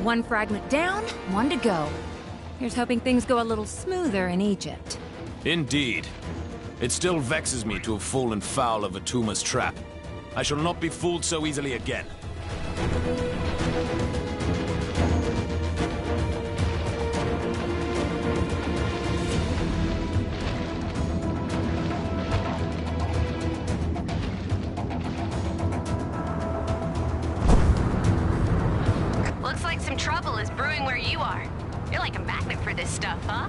One fragment down, one to go. Here's hoping things go a little smoother in Egypt. Indeed. It still vexes me to have fallen foul of Atuma's trap. I shall not be fooled so easily again. Looks like some trouble is brewing where you are. You're like a magnet for this stuff, huh?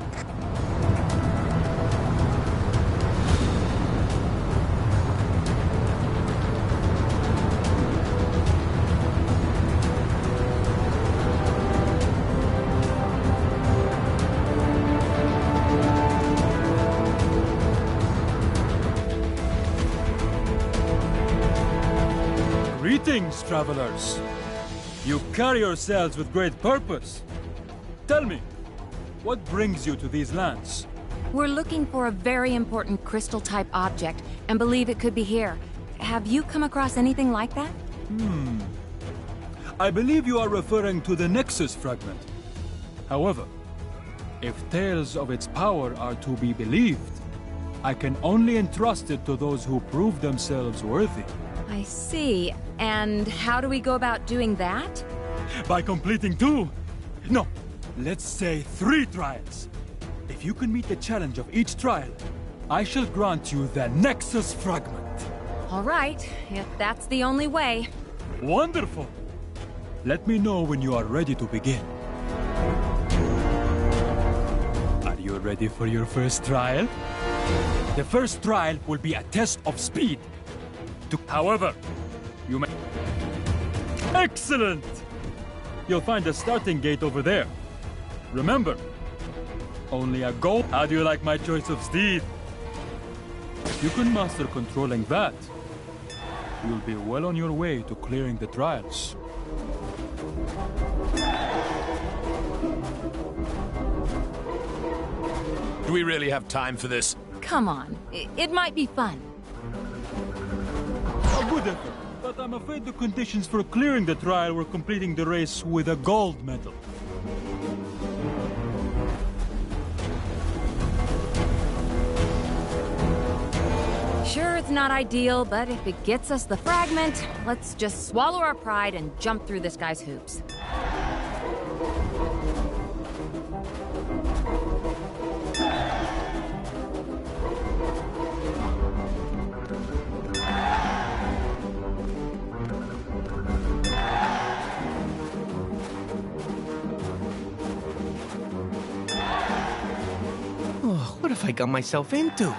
Greetings, travelers. You carry yourselves with great purpose. Tell me, what brings you to these lands? We're looking for a very important crystal-type object and believe it could be here. Have you come across anything like that? I believe you are referring to the Nexus fragment. However, if tales of its power are to be believed, I can only entrust it to those who prove themselves worthy. I see. And how do we go about doing that? By completing 2, no, let's say 3 trials. If you can meet the challenge of each trial, I shall grant you the Nexus fragment. All right, if that's the only way. Wonderful. Let me know when you are ready to begin. Are you ready for your first trial? The first trial will be a test of speed. However, you may... Excellent! You'll find the starting gate over there. Remember, only a goal. How do you like my choice of steed? If you can master controlling that, you'll be well on your way to clearing the trials. Do we really have time for this? Come on, it might be fun. A good effort, but I'm afraid the conditions for clearing the trial were completing the race with a gold medal. Sure, it's not ideal, but if it gets us the fragment, let's just swallow our pride and jump through this guy's hoops. What have I got myself into?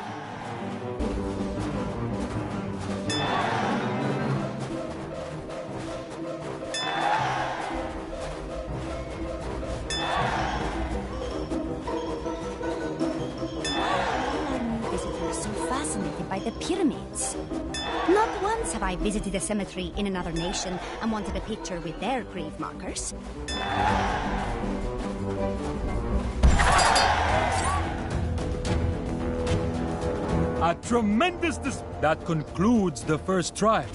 Visitors so fascinated by the pyramids. Not once have I visited a cemetery in another nation and wanted a picture with their grave markers. A tremendous that concludes the first trial.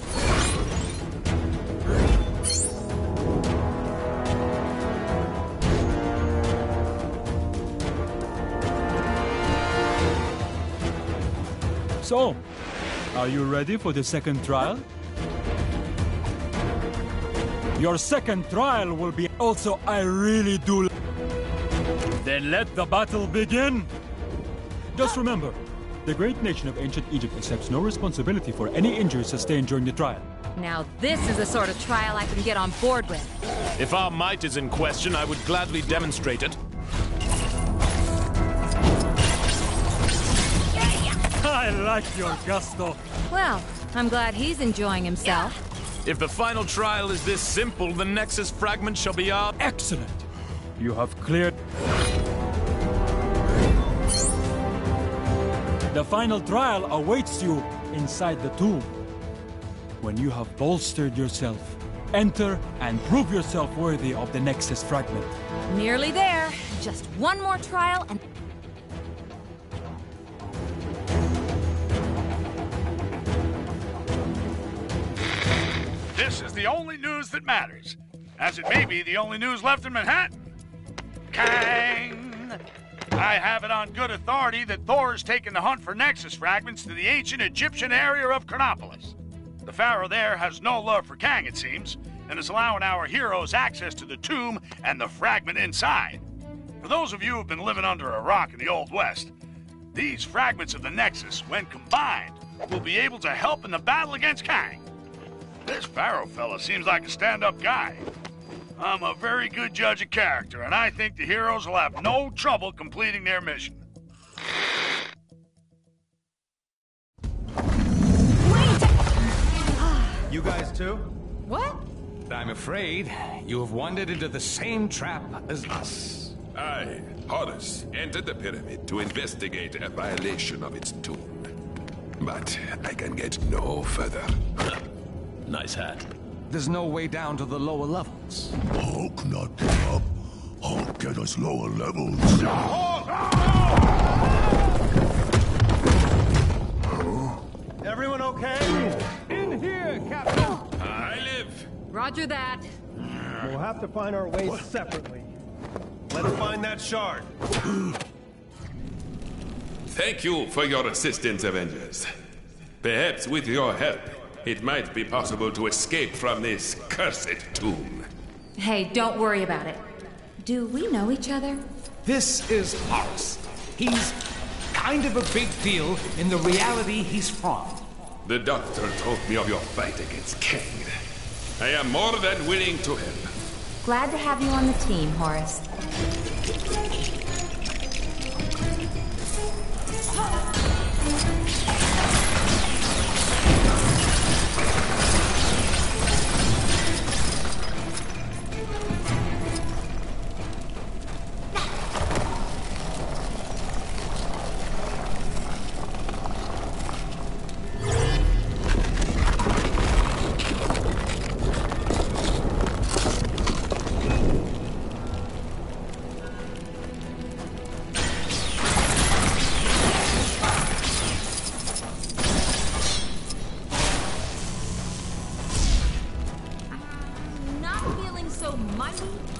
So, are you ready for the second trial? Your second trial will be also I really do. Then let the battle begin. Just remember, the great nation of ancient Egypt accepts no responsibility for any injuries sustained during the trial. Now this is the sort of trial I can get on board with. If our might is in question, I would gladly demonstrate it. I like your gusto. Well, I'm glad he's enjoying himself. If the final trial is this simple, the Nexus fragment shall be ours. Excellent. You have cleared. The final trial awaits you inside the tomb. When you have bolstered yourself, enter and prove yourself worthy of the Nexus fragment. Nearly there. Just one more trial and... This is the only news that matters. as it may be the only news left in Manhattan. Kang! I have it on good authority that Thor has taken the hunt for Nexus fragments to the ancient Egyptian area of Chronopolis. The pharaoh there has no love for Kang, it seems, and is allowing our heroes access to the tomb and the fragment inside. For those of you who've been living under a rock in the Old West, these fragments of the Nexus, when combined, will be able to help in the battle against Kang. This pharaoh fella seems like a stand-up guy. I'm a very good judge of character, and I think the heroes will have no trouble completing their mission. You guys too? What? I'm afraid you have wandered into the same trap as us. I, Horus, entered the pyramid to investigate a violation of its tomb. But I can get no further. Nice hat. There's no way down to the lower levels. Hulk not get up. Hulk get us lower levels. Everyone okay? In here, Captain! I live. Roger that. We'll have to find our ways separately. Let's find that shard. Thank you for your assistance, Avengers. Perhaps with your help, it might be possible to escape from this cursed tomb. Hey, don't worry about it. Do we know each other? This is Horus. He's kind of a big deal in the reality he's from. The doctor told me of your fight against Kang. I am more than willing to help. Glad to have you on the team, Horace.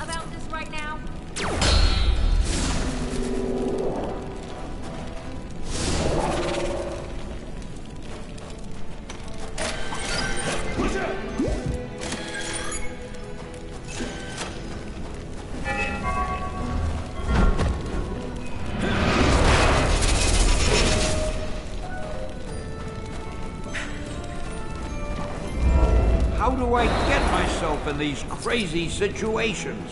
About this right now? How do I get myself in these crazy situations?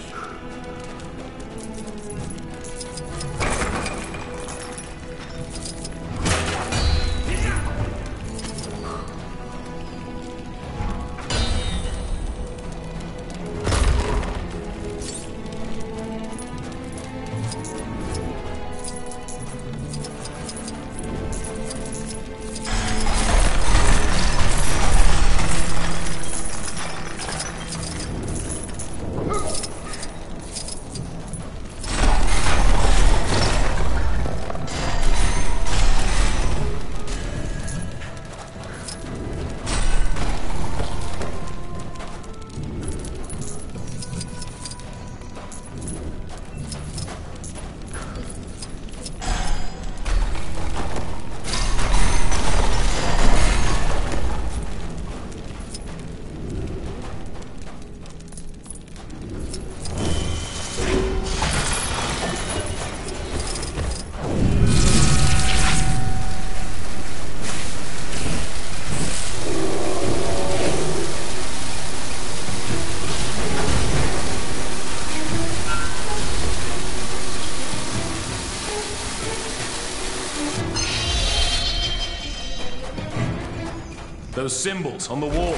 Those symbols on the wall.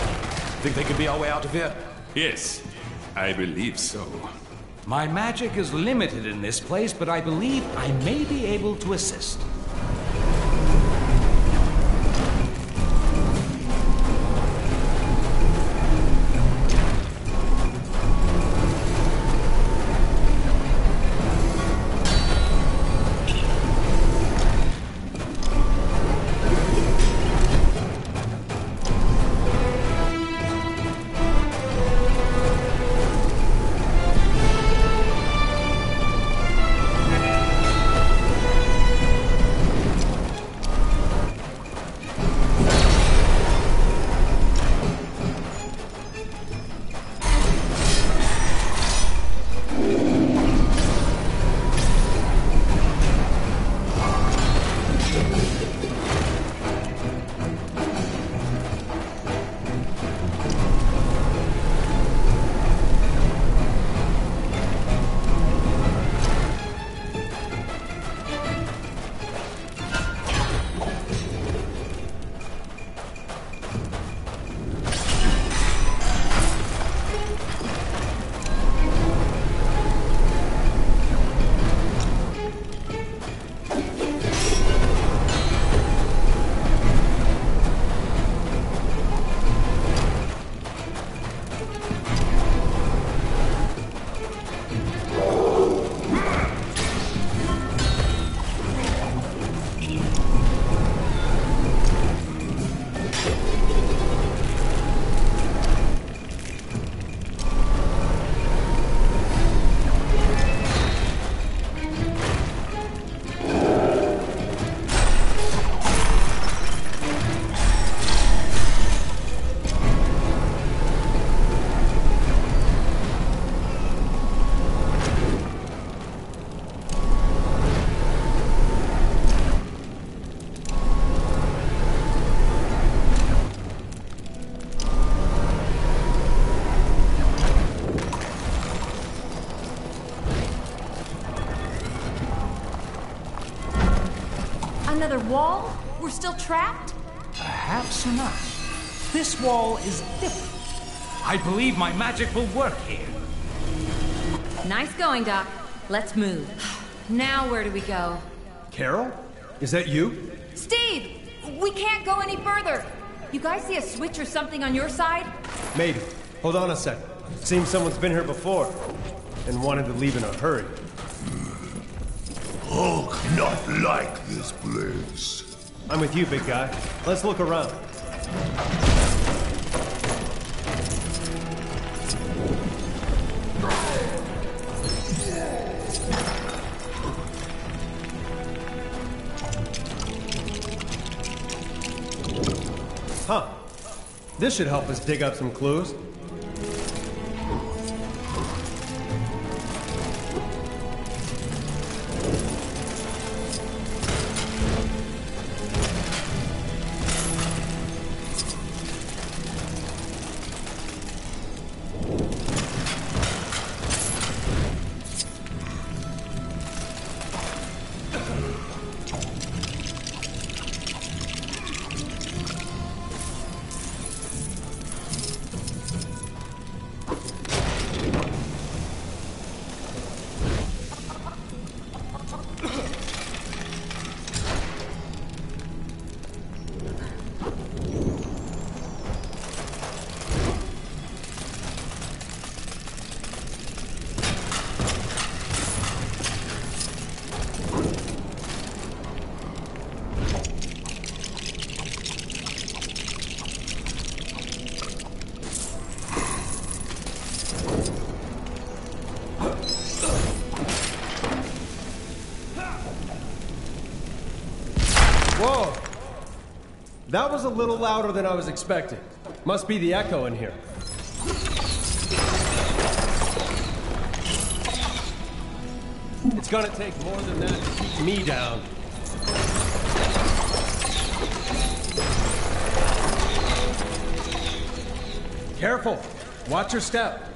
Think they could be our way out of here? Yes, I believe so. My magic is limited in this place, but I believe I may be able to assist. Another wall? We're still trapped? Perhaps not. This wall is different. I believe my magic will work here. Nice going, Doc. Let's move. Now where do we go? Carol? Is that you? Steve! We can't go any further! You guys see a switch or something on your side? Maybe. Hold on a sec. Seems someone's been here before. And wanted to leave in a hurry. Hulk not like this place. I'm with you, big guy. Let's look around. Huh. This should help us dig up some clues. Whoa! That was a little louder than I was expecting. Must be the echo in here. It's gonna take more than that to keep me down. Careful! Watch your step.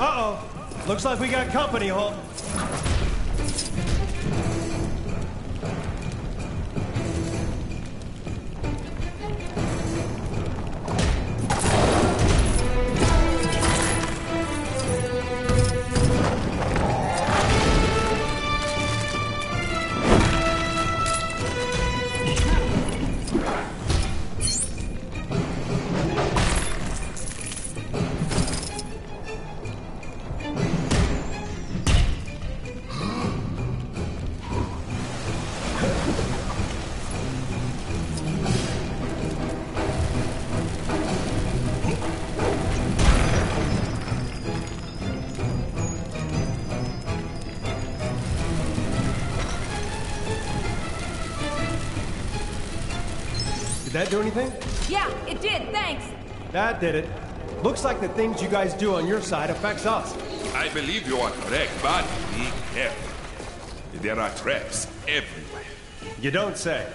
Uh-oh. Looks like we got company, Hulk. Did that do anything? Yeah, it did, thanks. That did it. Looks like the things you guys do on your side affects us. I believe you are correct, but be careful. There are traps everywhere. You don't say.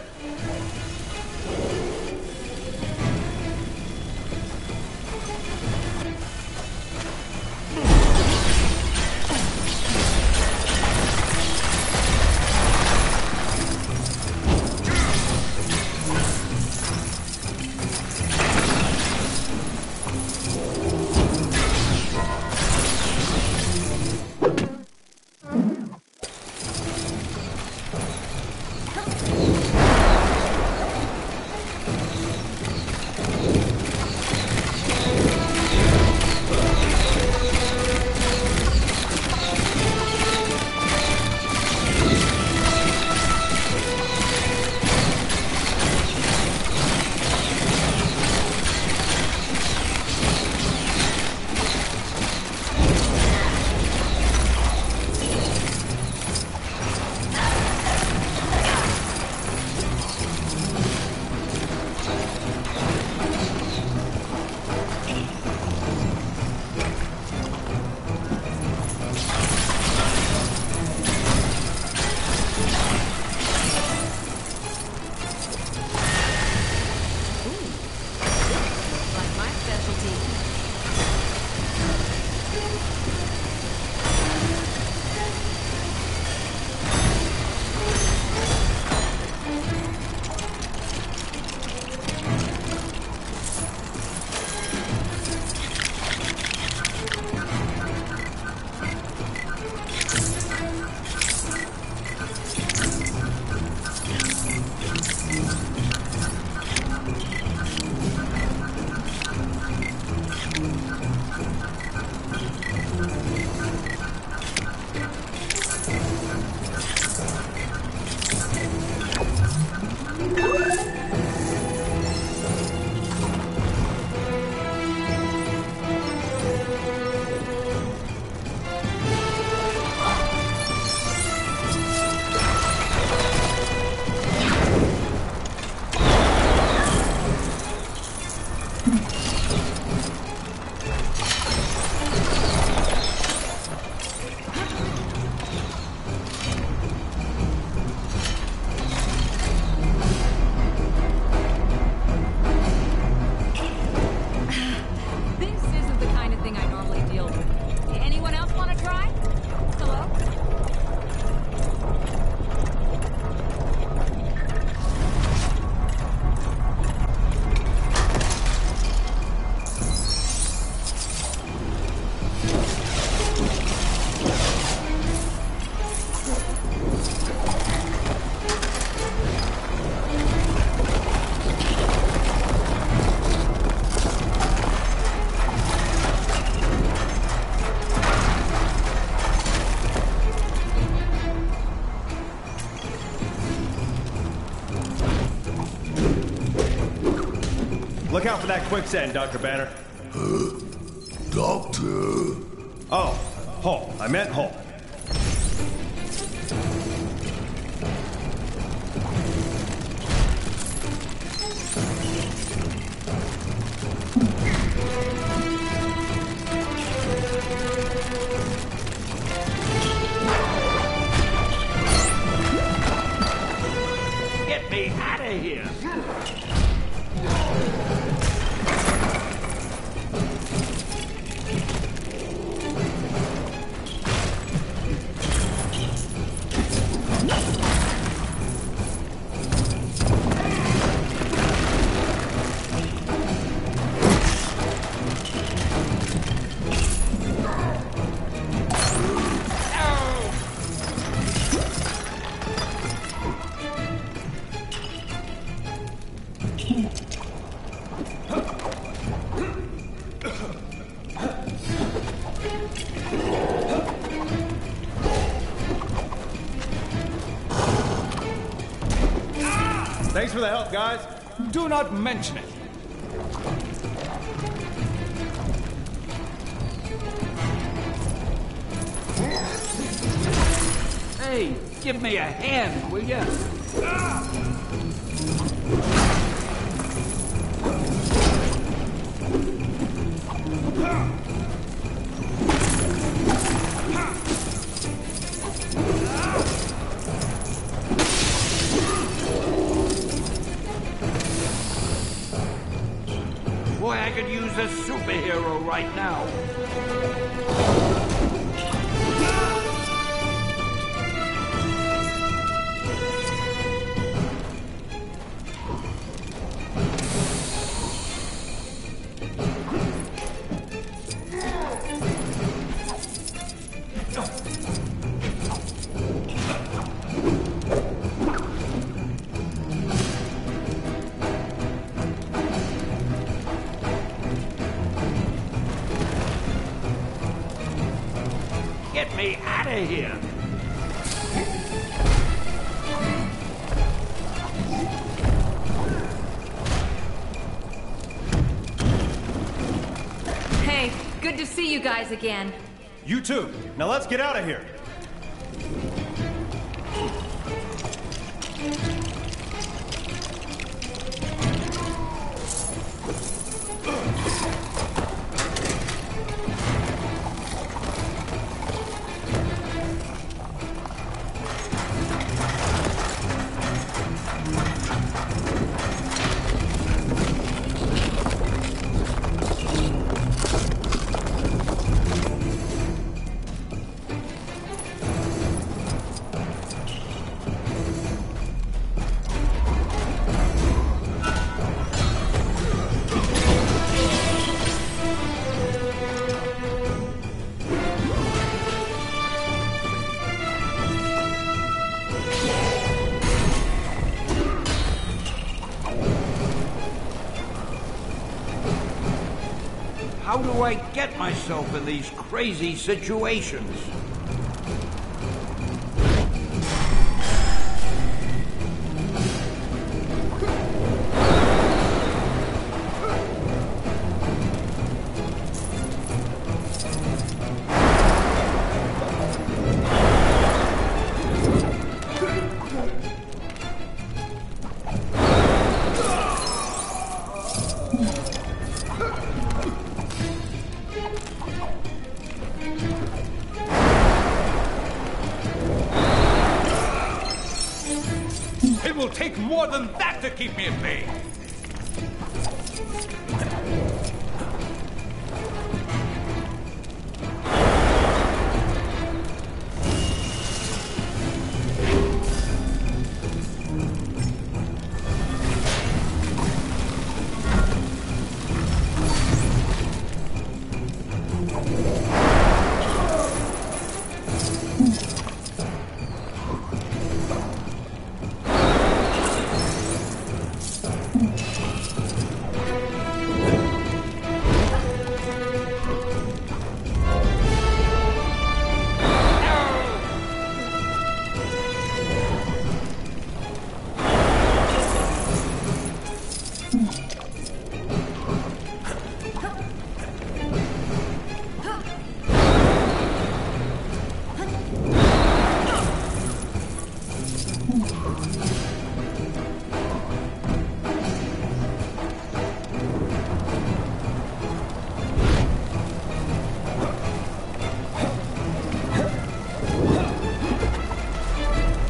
Look out for that quicksand, Dr. Banner. Doctor? Oh, Hall. I meant Hall. Get me out of here! Thanks for the help, guys. Do not mention it. Hey, give me a hand, will ya? could use a superhero right now. Get me out of here! Hey, good to see you guys again. You too. Now let's get out of here. How do I get myself in these crazy situations? It will take more than that to keep me at bay.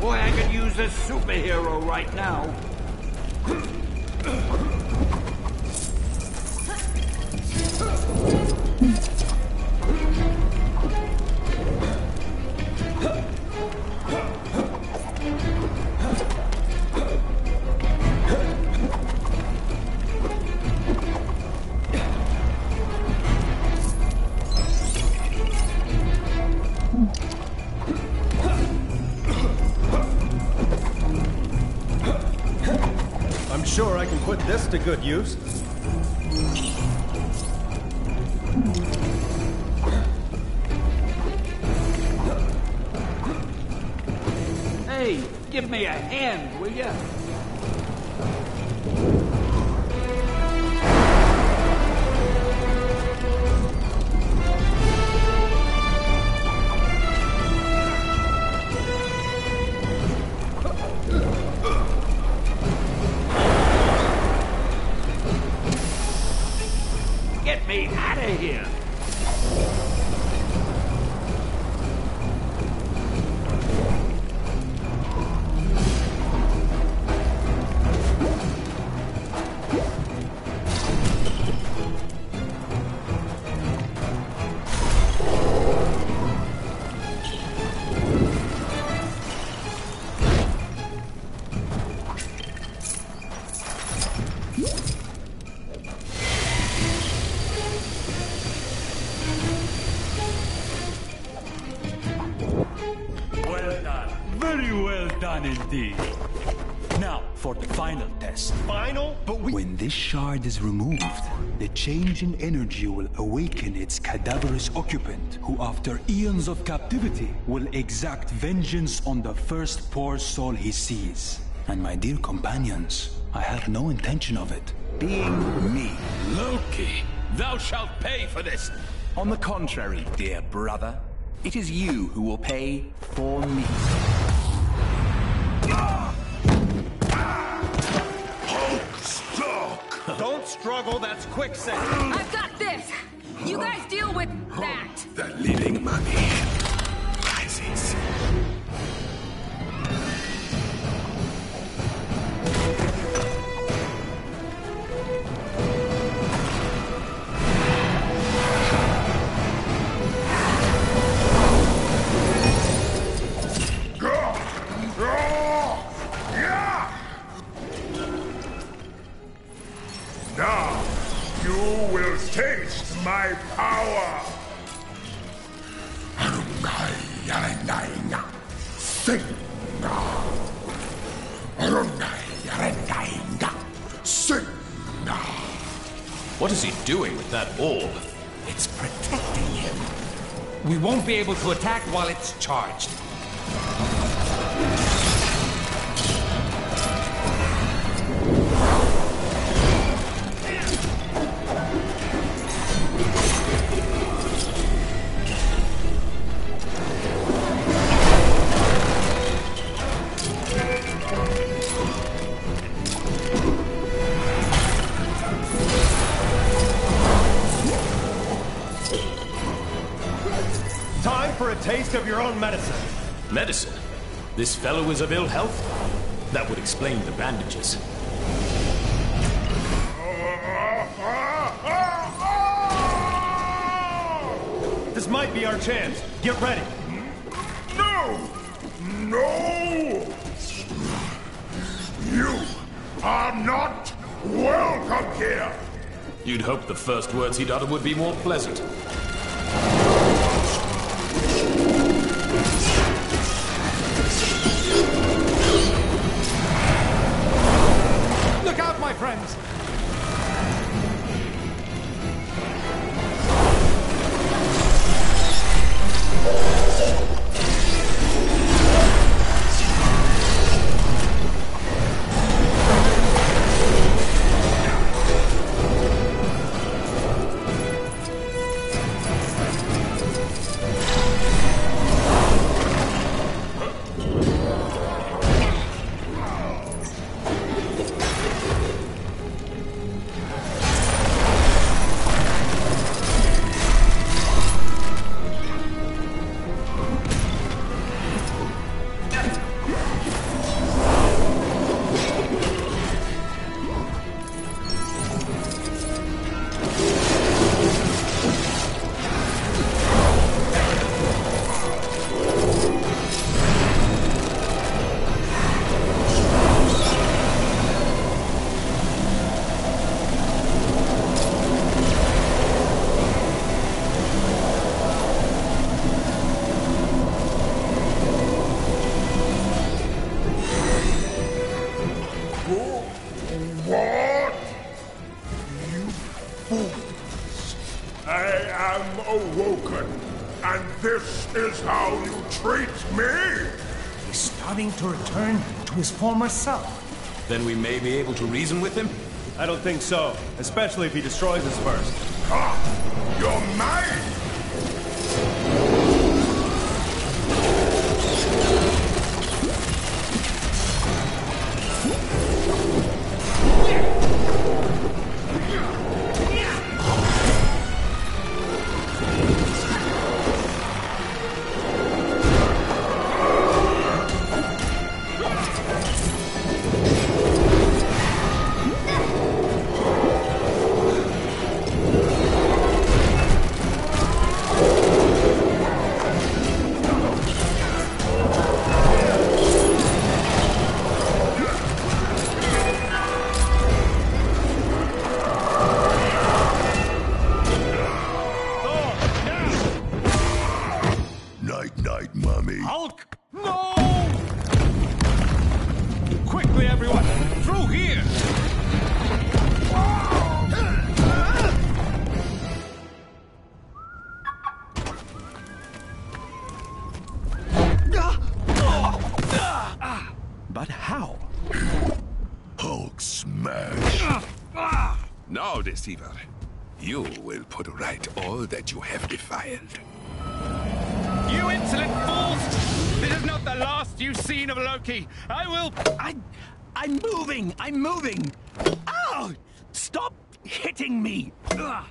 Boy, I could use a superhero right now. I'm sure I can put this to good use. Hey, give me a hand, will ya? Get me out of here! fun indeed. Now, for the final test. Final? But When this shard is removed, the change in energy will awaken its cadaverous occupant, who after eons of captivity will exact vengeance on the first poor soul he sees. And my dear companions, I have no intention of it being me. Loki, thou shalt pay for this. On the contrary, dear brother, it is you who will pay for me. Don't struggle, that's quicksand. I've got this. You guys deal with that. The living mummy rises. Now, you will taste my power! What is he doing with that orb? It's protecting him. We won't be able to attack while it's charged. Time for a taste of your own medicine. Medicine? This fellow is of ill health? That would explain the bandages. This might be our chance. Get ready. No! No! You are not welcome here! You'd hope the first words he'd utter would be more pleasant. Look out, my friends! What? You fools! I am awoken, and this is how you treat me? He's starting to return to his former self. Then we may be able to reason with him? I don't think so, especially if he destroys us first. Ha! You're mine! Hulk smash. Now, deceiver, you will put right all that you have defiled. You insolent fools! This is not the last you've seen of Loki. I'm moving! I'm moving! Ow! Stop hitting me! Ugh.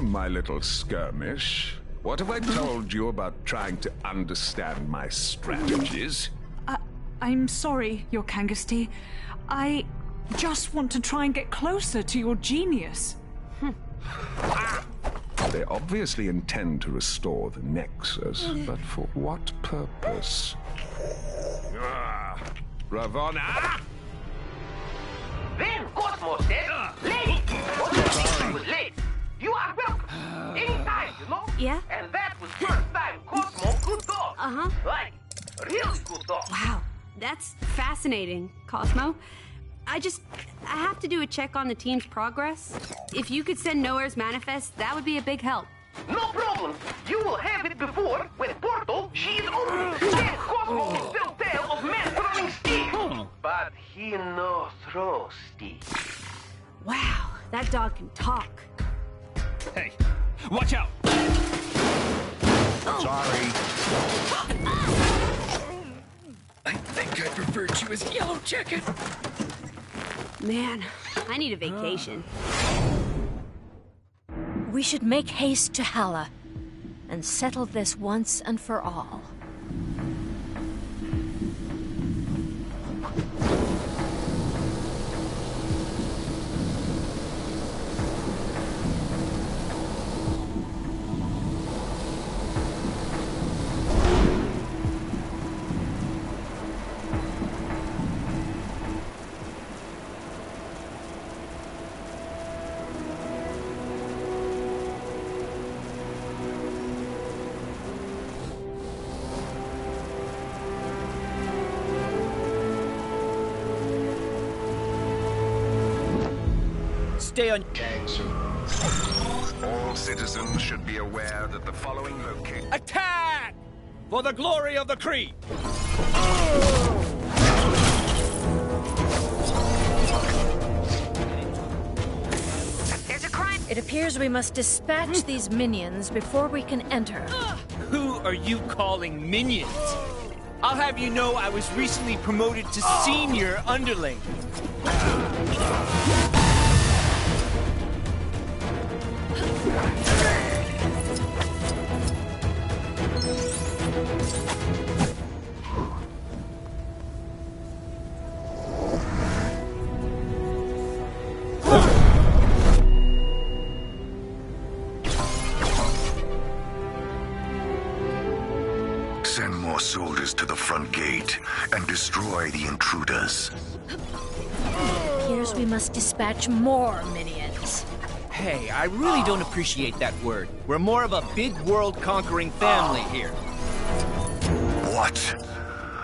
My little skirmish. What have I told you about trying to understand my strategies? I'm sorry, Your Kangasty. I just want to try and get closer to your genius. They obviously intend to restore the Nexus, but for what purpose? Ravonna! Then Cosmos said, late! What you think was late? You are welcome. Anytime, you know? Yeah? And that was first time Cosmo could talk. Uh-huh. Like, really good talk. Wow, that's fascinating, Cosmo. I have to do a check on the team's progress. If you could send Nowhere's manifest, that would be a big help. No problem. You will have it before, when Portal, she is open. Then Cosmo will still tell of men throwing stick. But he no throw stick. Wow, that dog can talk. Hey, watch out! Sorry. I think I preferred you as Yellow Jacket. Man, I need a vacation. We should make haste to Hala and settle this once and for all. Stay on. All citizens should be aware that the following location. Attack! For the glory of the Kree! There's a crime. It appears we must dispatch these minions before we can enter. Who are you calling minions? I'll have you know I was recently promoted to senior underling. Send more soldiers to the front gate and destroy the intruders. It appears we must dispatch more minions. Hey, I really don't appreciate that word. We're more of a big world-conquering family here. What?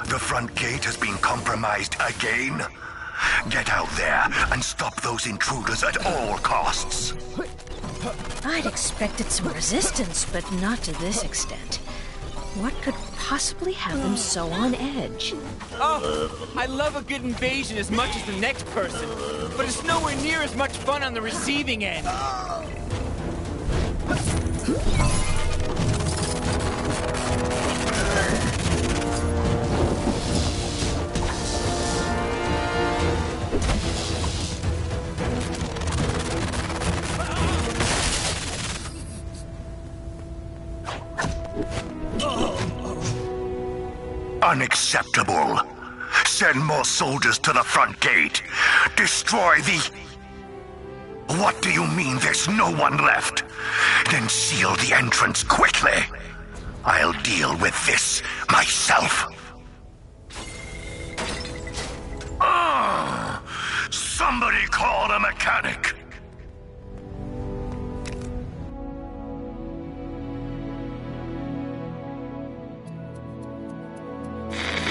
The front gate has been compromised again? Get out there and stop those intruders at all costs. I'd expected some resistance, but not to this extent. What could possibly have them so on edge? Oh, I love a good invasion as much as the next person, but it's nowhere near as much fun on the receiving end. Unacceptable. Send more soldiers to the front gate. Destroy the... What do you mean there's no one left? Then seal the entrance quickly. I'll deal with this myself. Somebody call a mechanic.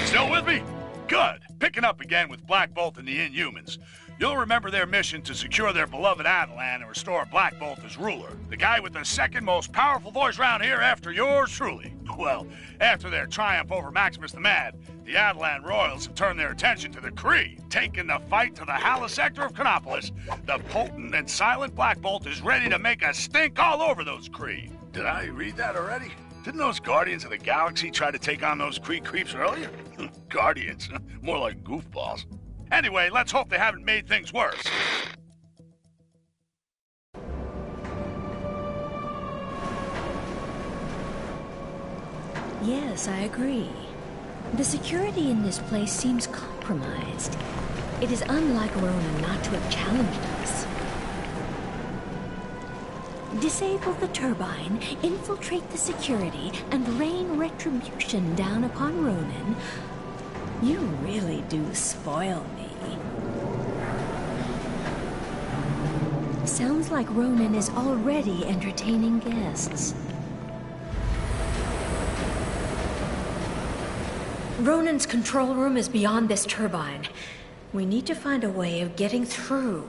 Still with me? Good. Picking up again with Black Bolt and the Inhumans. You'll remember their mission to secure their beloved Attilan and restore Black Bolt as ruler. The guy with the second most powerful voice round here after yours truly. Well, after their triumph over Maximus the Mad, the Attilan royals have turned their attention to the Kree, taking the fight to the Hala sector of Chronopolis. The potent and silent Black Bolt is ready to make a stink all over those Kree. Did I read that already? Didn't those Guardians of the Galaxy try to take on those Kree creeps earlier? Guardians, more like goofballs. Anyway, let's hope they haven't made things worse. Yes, I agree. The security in this place seems compromised. It is unlike Ronan not to have challenged us. Disable the turbine, infiltrate the security, and rain retribution down upon Ronan. You really do spoil me. Sounds like Ronan is already entertaining guests. Ronan's control room is beyond this turbine. We need to find a way of getting through.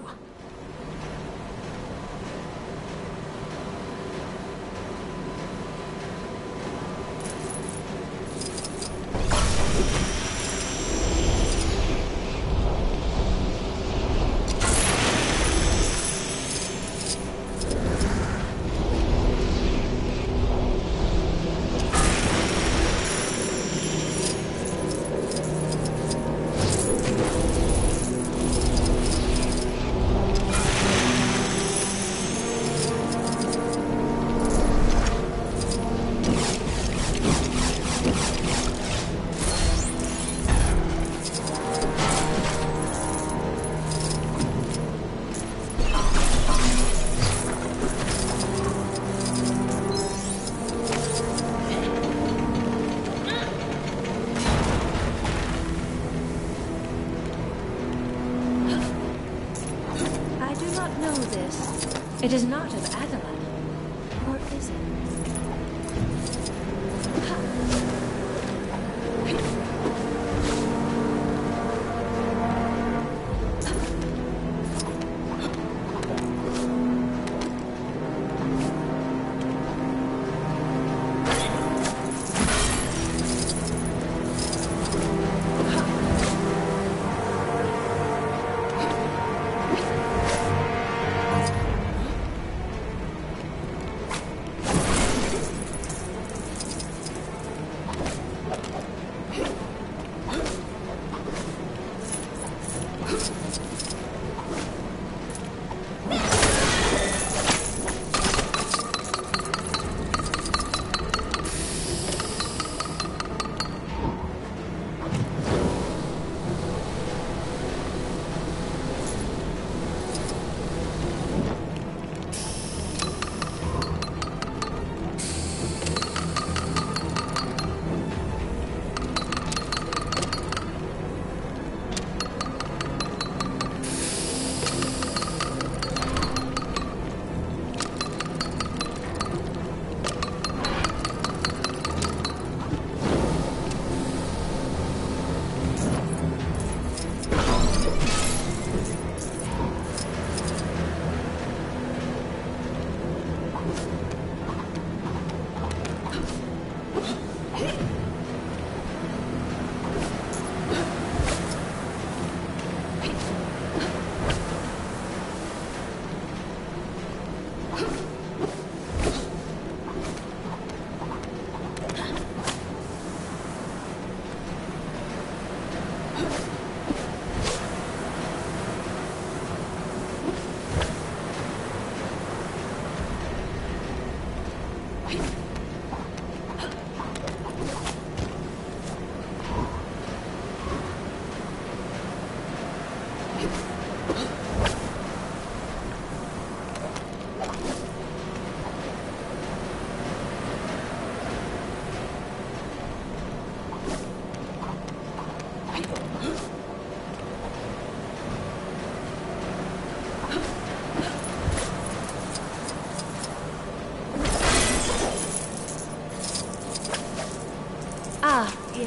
It is not of Attilan, or is it?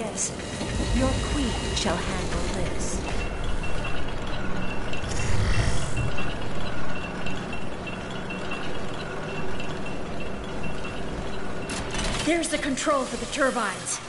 Yes, your queen shall handle this. There's the control for the turbines.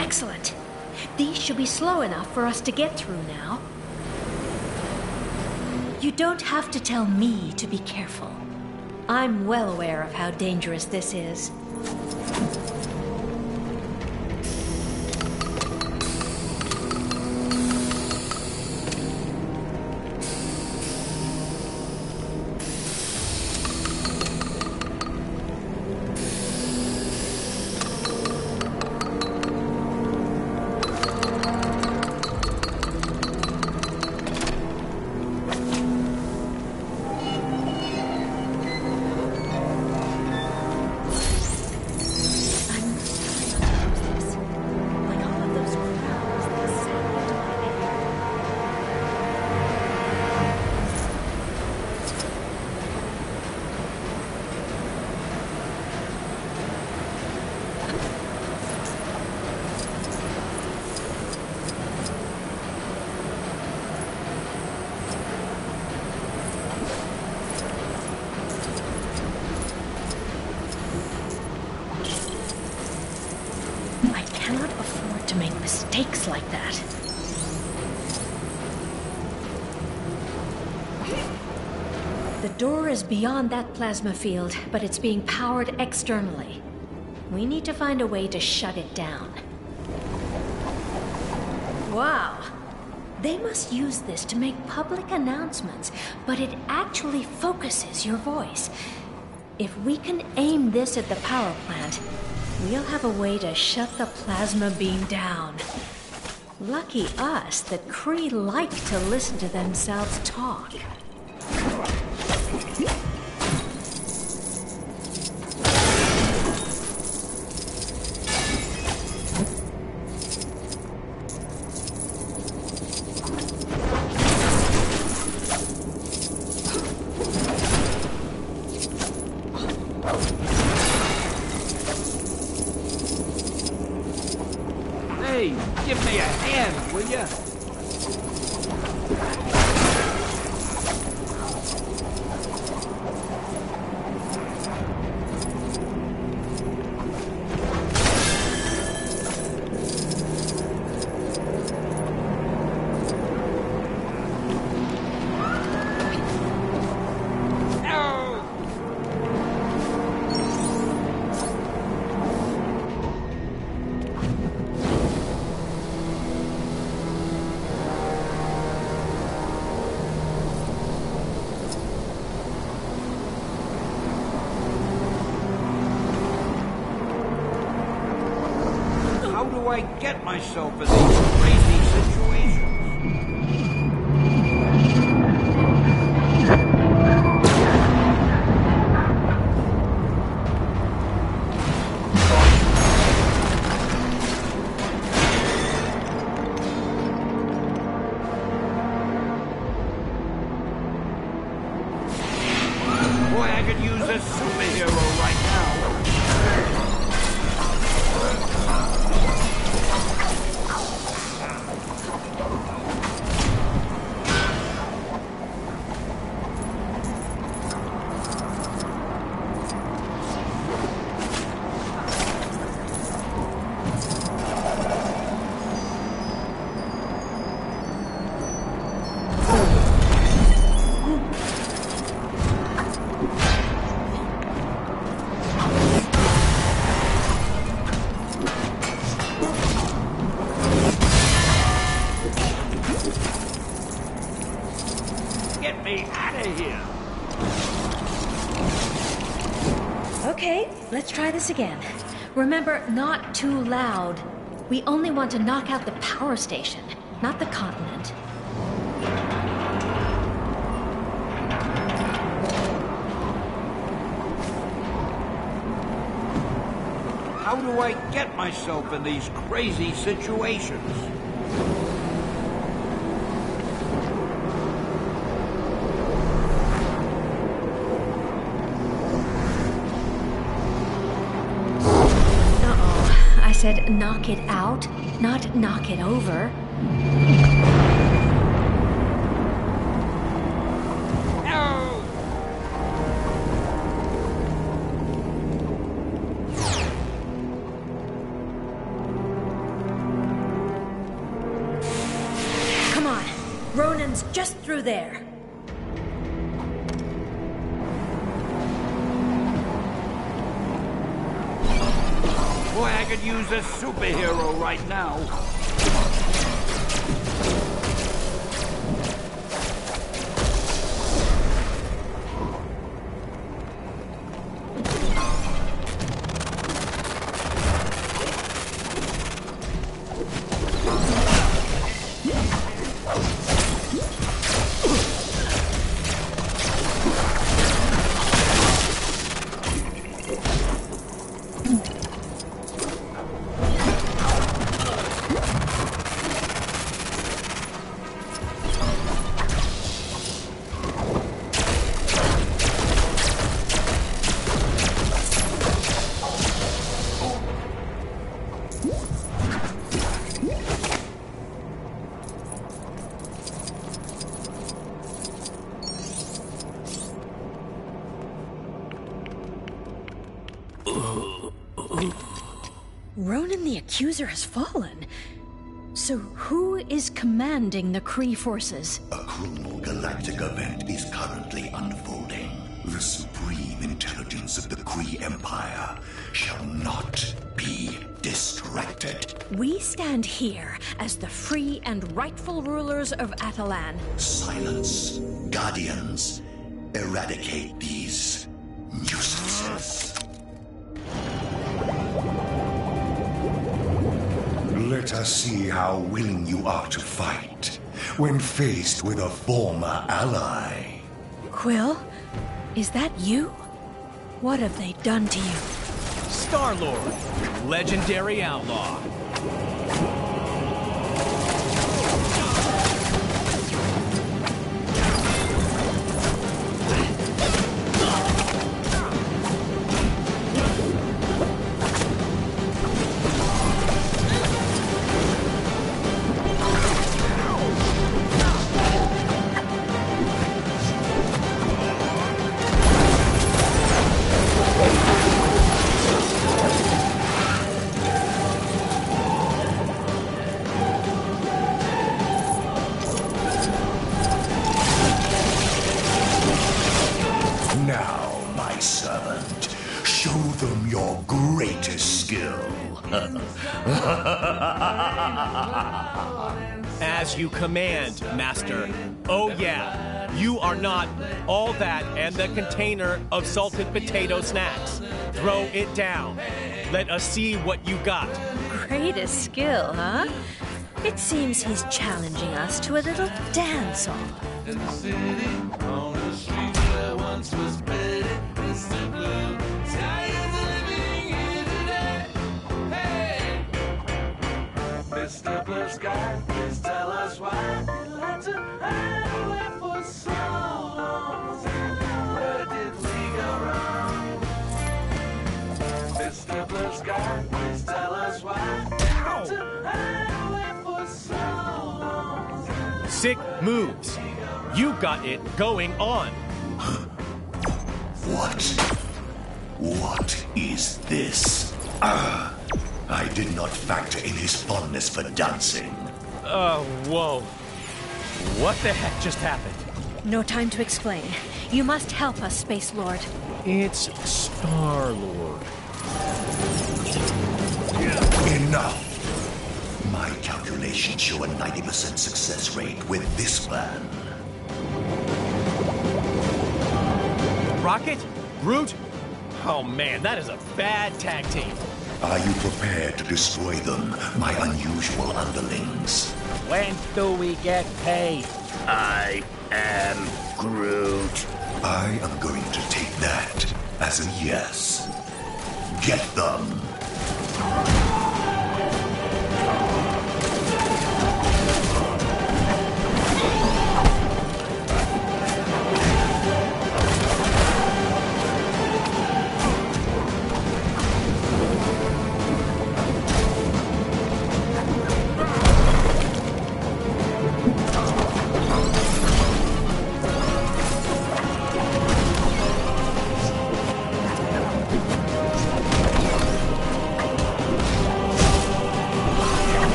Excellent. These should be slow enough for us to get through now. You don't have to tell me to be careful. I'm well aware of how dangerous this is. Mistakes like that. The door is beyond that plasma field, but it's being powered externally. We need to find a way to shut it down. Wow. They must use this to make public announcements, but it actually focuses your voice. If we can aim this at the power plant, we'll have a way to shut the plasma beam down. Lucky us that Kree like to listen to themselves talk. Hey, give me a hand, will ya? How do I get myself in these crazy situations? Boy, I could use a superhero right now. Get me out of here! Okay, let's try this again. Remember, not too loud. We only want to knock out the power station, not the continent. How do I get myself in these crazy situations? Uh-oh. I said knock it out, not knock it over. Ronan's just through there. Boy, I could use a superhero right now. Ronan the Accuser has fallen. So who is commanding the Kree forces? A cruel galactic event is currently unfolding. The supreme intelligence of the Kree Empire shall not be distracted. We stand here as the free and rightful rulers of Atalan. Silence. Guardians, eradicate these nuisances. Let us see how willing you are to fight when faced with a former ally. Quill, is that you? What have they done to you? Star-Lord, legendary outlaw. As you command, Master. Oh yeah, you are not all that and the container of salted potato snacks. Throw it down. Let us see what you got. Greatest skill, huh? It seems he's challenging us to a little dance-off. Mr. Blue Sky, please tell us why you had to hide away for so long. Where did we go wrong? Mr. Blue Sky, please tell us why you had to hide away for so long. Sick moves. You got it going on. What is this? I did not factor in his fondness for dancing. Whoa. What the heck just happened? No time to explain. You must help us, Space Lord. It's Star-Lord. Enough! My calculations show a 90% success rate with this plan. Rocket? Groot? Oh man, that is a bad tag team. Are you prepared to destroy them, my unusual underlings? When do we get paid? I am Groot. I am going to take that as a yes. Get them.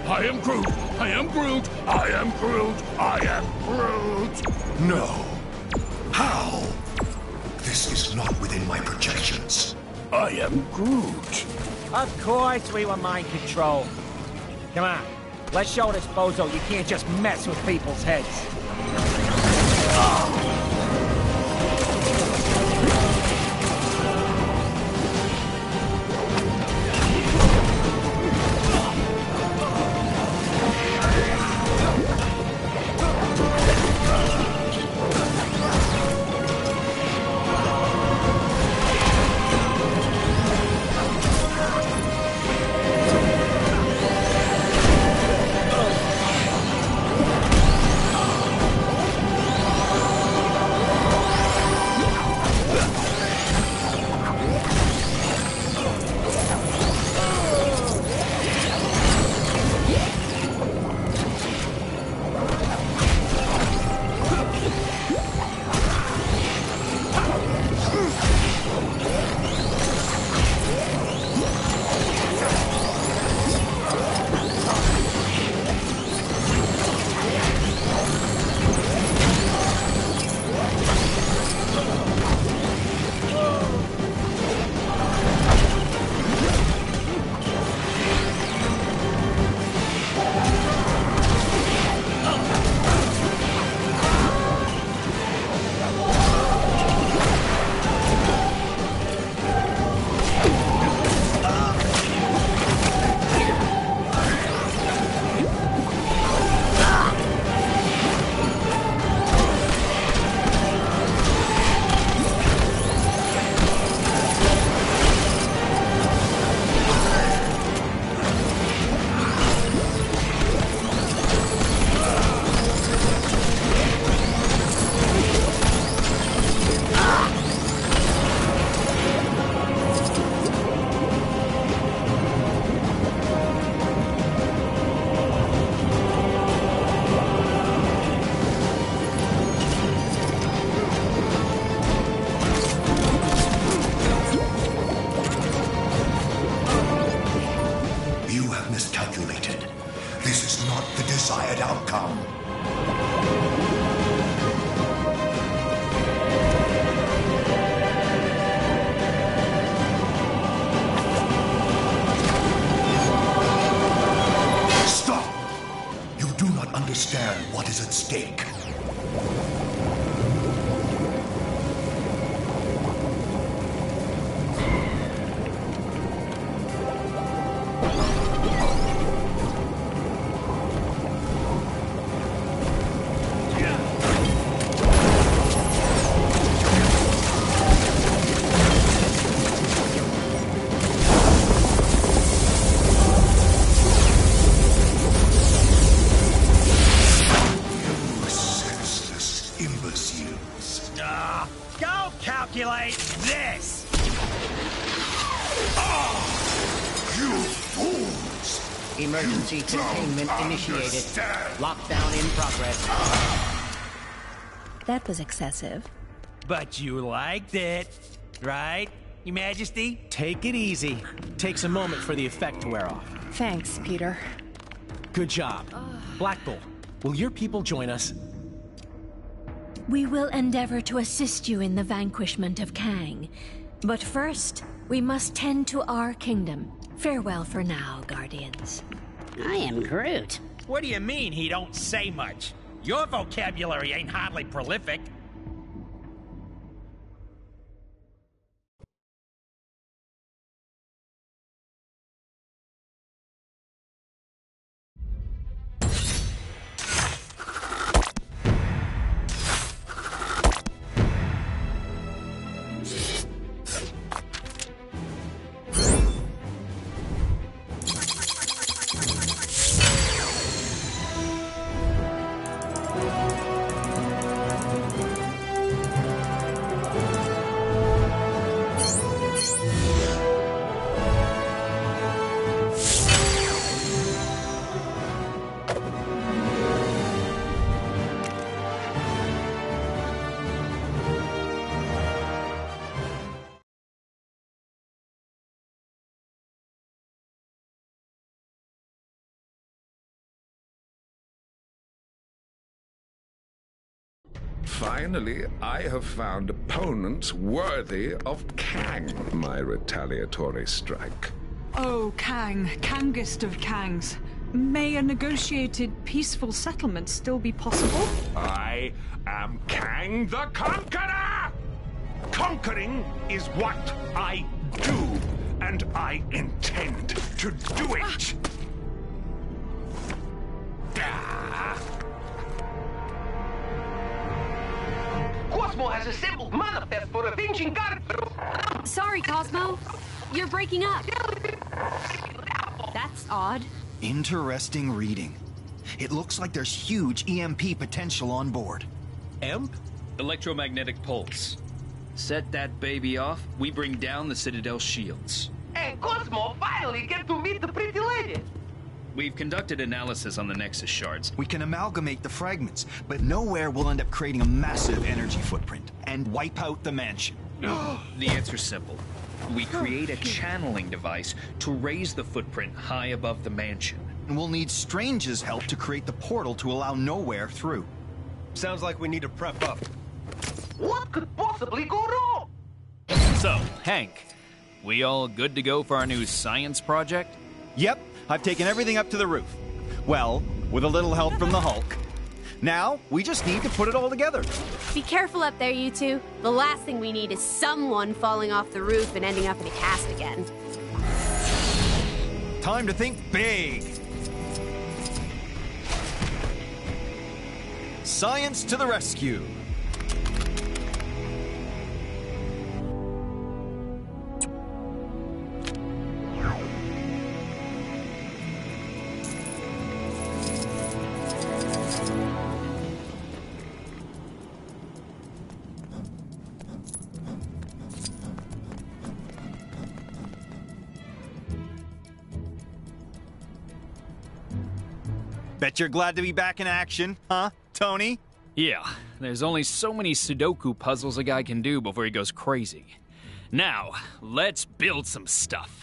I am Groot! I am Groot! I am Groot! I am Groot! No. How? This is not within my projections. I am Groot. Of course we were mind controlled. Come on, let's show this bozo you can't just mess with people's heads. calculate this! You fools! Emergency containment initiated. Lockdown in progress. That was excessive. But you liked it, right, Your Majesty? Take it easy. Takes a moment for the effect to wear off. Thanks, Peter. Good job. Black Bull, will your people join us? We will endeavor to assist you in the vanquishment of Kang. But first, we must tend to our kingdom. Farewell for now, Guardians. I am Groot. What do you mean he don't say much? Your vocabulary ain't hardly prolific. Finally, I have found opponents worthy of Kang, my retaliatory strike. Oh, Kang, Kangest of Kangs. May a negotiated peaceful settlement still be possible? I am Kang the Conqueror! Conquering is what I do, and I intend to do it! Cosmo has assembled manifest for avenging God. Sorry, Cosmo. You're breaking up. That's odd. Interesting reading. It looks like there's huge EMP potential on board. EMP? Electromagnetic pulse. Set that baby off, we bring down the Citadel shields. And Cosmo finally get to meet the pretty lady. We've conducted analysis on the Nexus shards. We can amalgamate the fragments, but nowhere will end up creating a massive energy footprint and wipe out the mansion. The answer's simple. We create a channeling device to raise the footprint high above the mansion. And we'll need Strange's help to create the portal to allow Nowhere through. Sounds like we need to prep up. What could possibly go wrong? So, Hank, we all good to go for our new science project? Yep, I've taken everything up to the roof. Well, with a little help from the Hulk. Now, we just need to put it all together. Be careful up there, you two. The last thing we need is someone falling off the roof and ending up in a cast again. Time to think big. Science to the rescue. Bet you're glad to be back in action, huh, Tony? Yeah, there's only so many Sudoku puzzles a guy can do before he goes crazy. Now, let's build some stuff.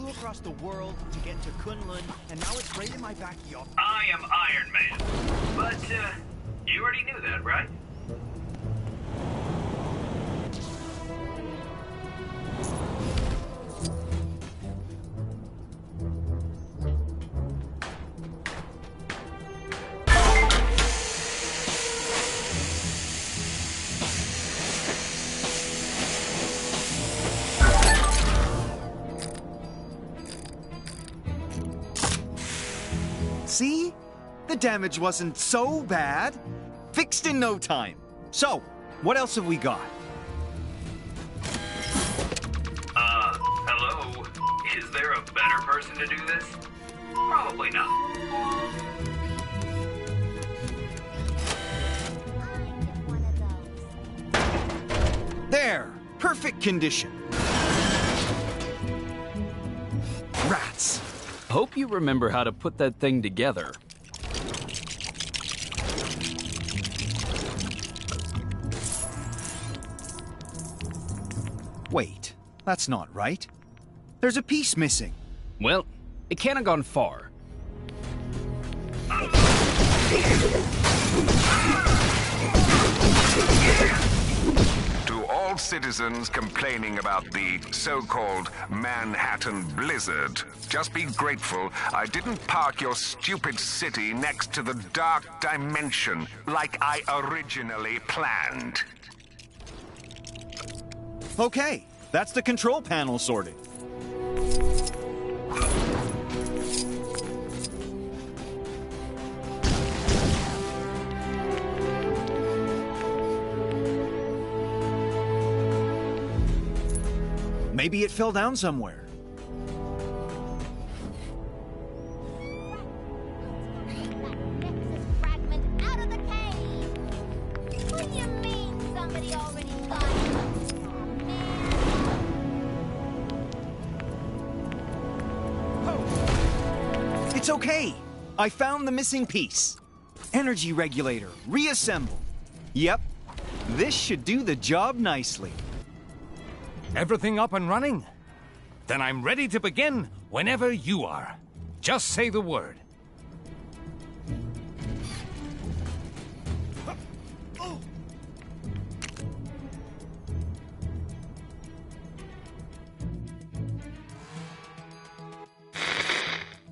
Across the world to get to Kunlun, and now it's right in my backyard. I am Iron Man. But, you already knew that, right? See? The damage wasn't so bad. Fixed in no time. So, what else have we got? to do this? Probably not. There! Perfect condition. Rats. Hope you remember how to put that thing together. Wait, that's not right. There's a piece missing. Well, it can't have gone far. To all citizens complaining about the so-called Manhattan Blizzard, just be grateful I didn't park your stupid city next to the dark dimension like I originally planned. Okay, that's the control panel sorted. Maybe it fell down somewhere. It's okay. I found the missing piece. Energy regulator, reassemble. Yep, this should do the job nicely. Everything up and running? Then I'm ready to begin whenever you are. Just say the word.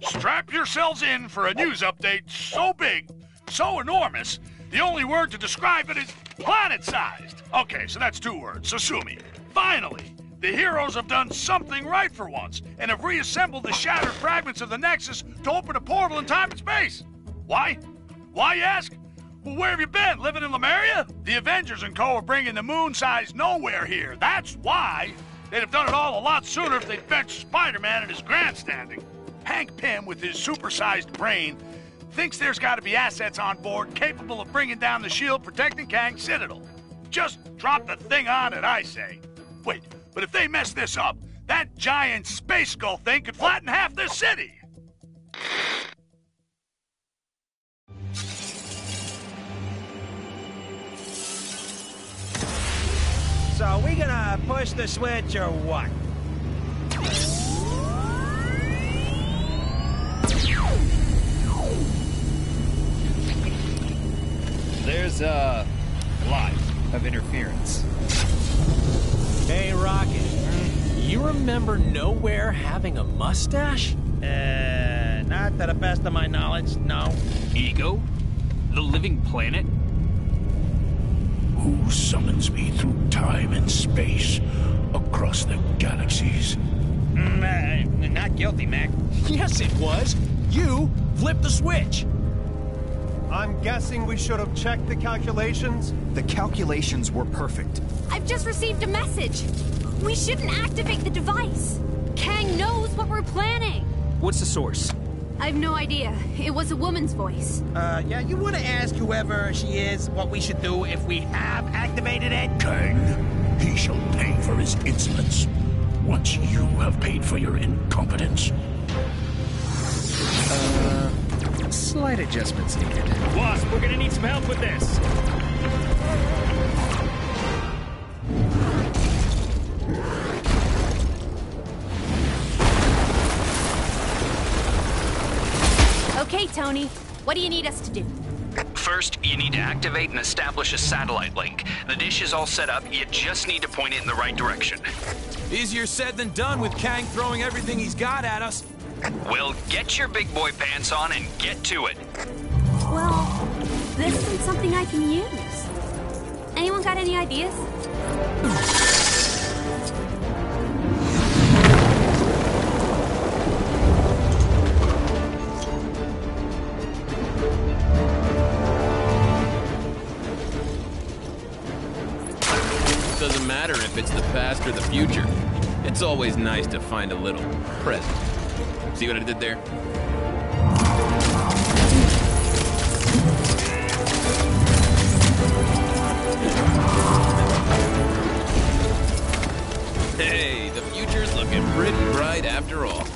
Strap yourselves in for a news update so big, so enormous, the only word to describe it is planet-sized. Okay, so that's 2 words, so sue me. Finally, the heroes have done something right for once and have reassembled the shattered fragments of the Nexus to open a portal in time and space. Why? Why, you ask? Well, where have you been? Living in Lemuria? The Avengers and co. are bringing the moon-sized nowhere here. That's why. They'd have done it all a lot sooner if they'd benched Spider-Man and his grandstanding. Hank Pym, with his supersized brain, thinks there's got to be assets on board capable of bringing down the shield protecting Kang's Citadel. Just drop the thing on it, I say. Wait, but if they mess this up, that giant space skull thing could flatten half this city! So are we gonna push the switch or what? There's a lot of interference. Hey, Rocket. You remember Nowhere having a mustache? Not to the best of my knowledge, no. Ego? The living planet? Who summons me through time and space, across the galaxies? Not guilty, Mac. Yes, it was. You flipped the switch. I'm guessing we should have checked the calculations? The calculations were perfect. I've just received a message. We shouldn't activate the device. Kang knows what we're planning. What's the source? I have no idea. It was a woman's voice. Yeah, you want to ask whoever she is what we should do if we have activated it? Kang, he shall pay for his insolence, once you have paid for your incompetence. Slight adjustments needed. Wasp, we're gonna need some help with this. Okay, Tony. What do you need us to do? First, you need to activate and establish a satellite link. The dish is all set up, you just need to point it in the right direction. Easier said than done with Kang throwing everything he's got at us. Well, get your big boy pants on and get to it. Well, this isn't something I can use. Anyone got any ideas? Doesn't matter if it's the past or the future. It's always nice to find a little present. See what I did there? Hey, the future's looking pretty bright after all.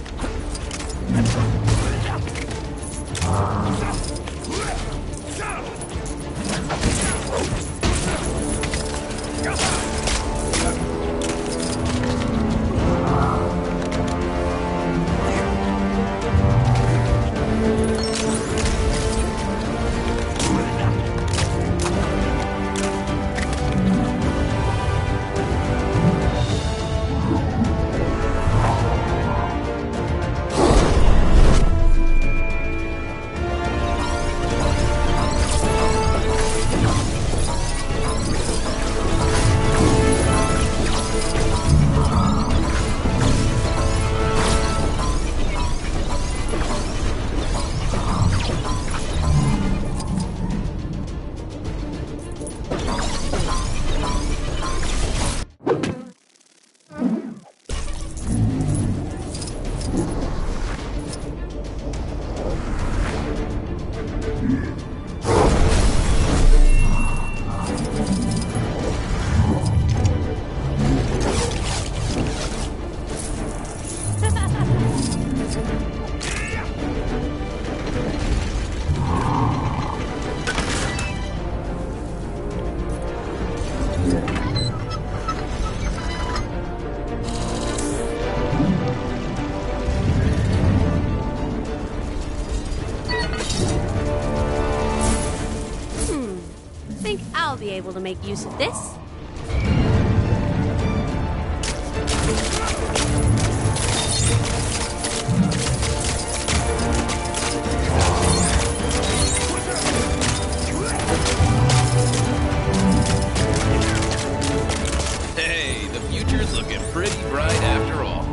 I'll be able to make use of this. Hey, the future's looking pretty bright after all.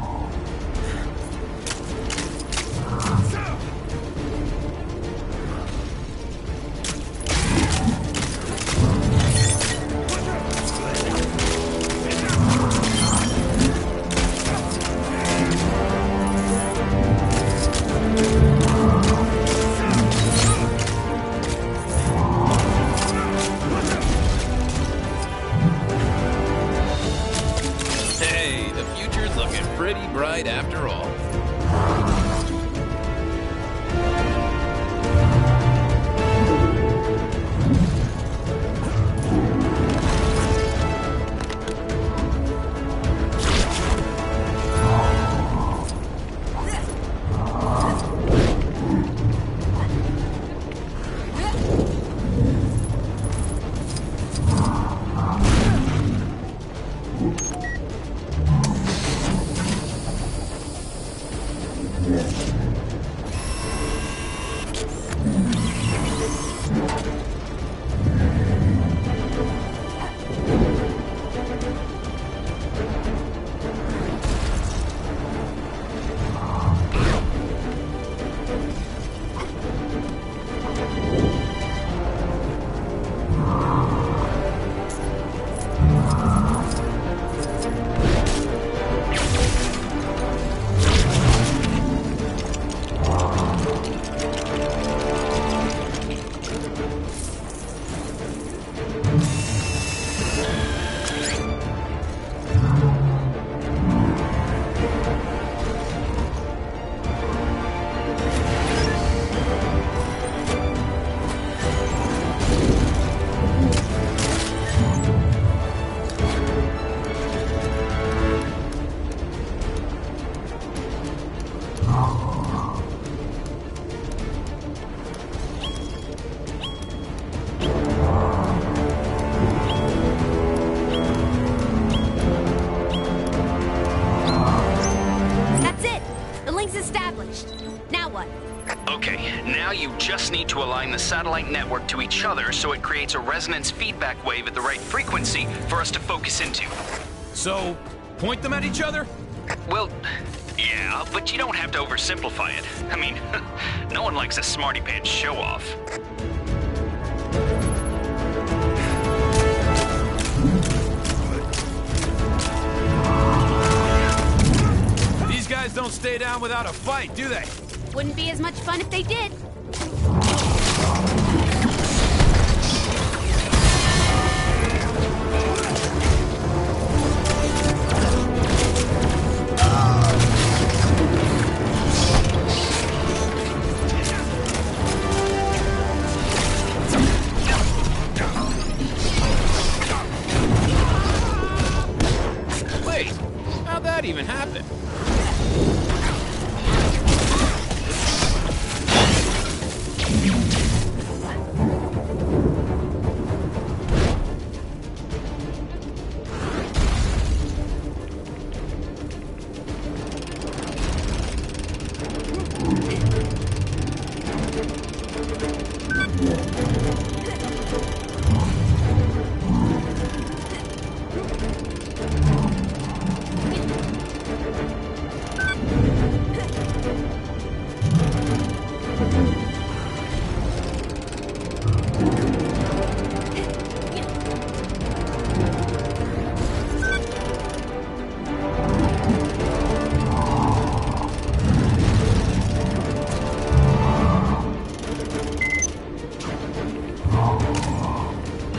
Pretty bright after all. To align the satellite network to each other so it creates a resonance feedback wave at the right frequency for us to focus into. So, point them at each other? Well, yeah, but you don't have to oversimplify it. I mean, no one likes a smarty pants show-off. These guys don't don't stay down without a fight, do they? Wouldn't be as much fun if they did. Wait, how'd that even happen?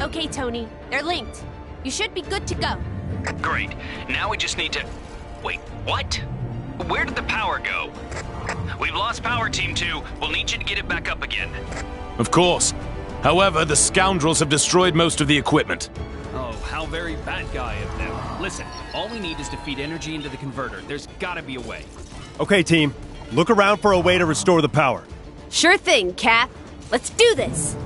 Okay, Tony, they're linked. You should be good to go. Great. Now we just need to... Wait, what? Where did the power go? We've lost power, Team 2. We'll need you to get it back up again. Of course. However, the scoundrels have destroyed most of the equipment. Oh, how very bad guy of them. Listen, all we need is to feed energy into the converter. There's gotta be a way. Okay, team. Look around for a way to restore the power. Sure thing, Kath. Let's do this.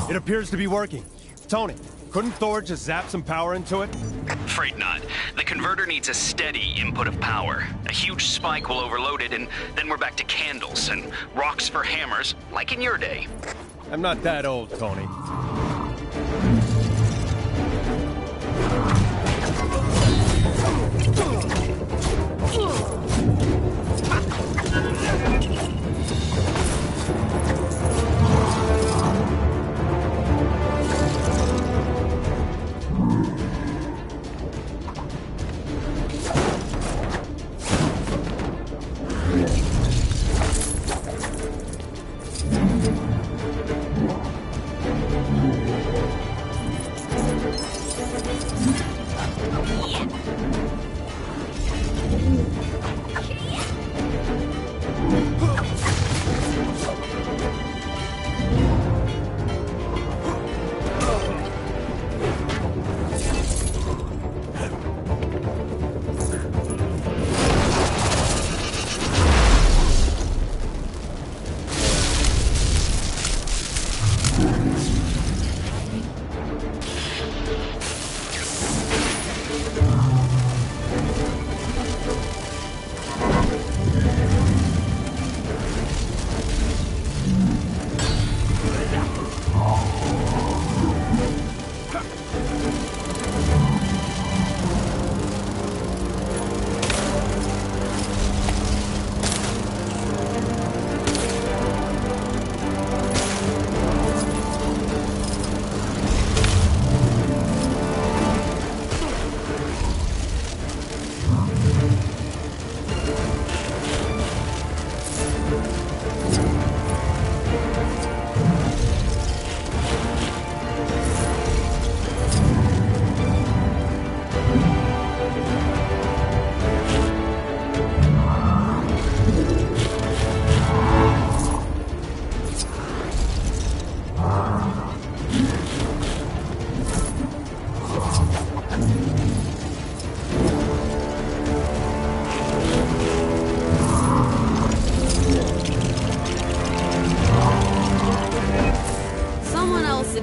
It appears to be working. Tony, couldn't Thor just zap some power into it? Afraid not. The converter needs a steady input of power. A huge spike will overload it, and then we're back to candles and rocks for hammers, like in your day. I'm not that old, Tony.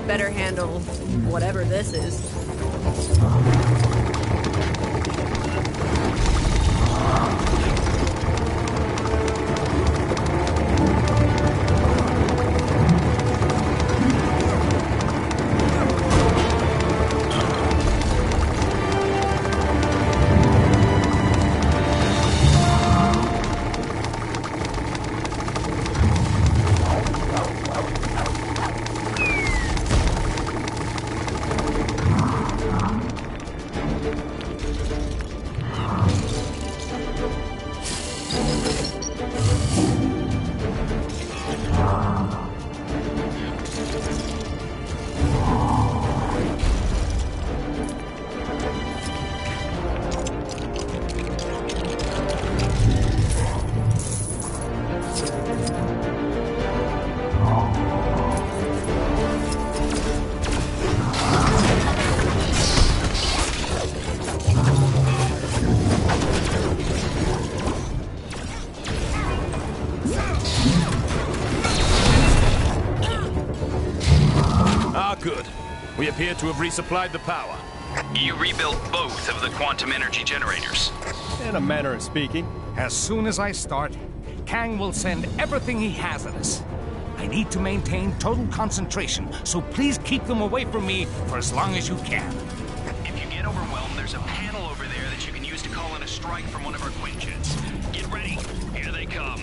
better handle whatever this is. We appear to have resupplied the power. You rebuilt both of the quantum energy generators. In a manner of speaking. As soon as I start, Kang will send everything he has at us. I need to maintain total concentration, so please keep them away from me for as long as you can. If you get overwhelmed, there's a panel over there that you can use to call in a strike from one of our Quinchets. Get ready. Here they come.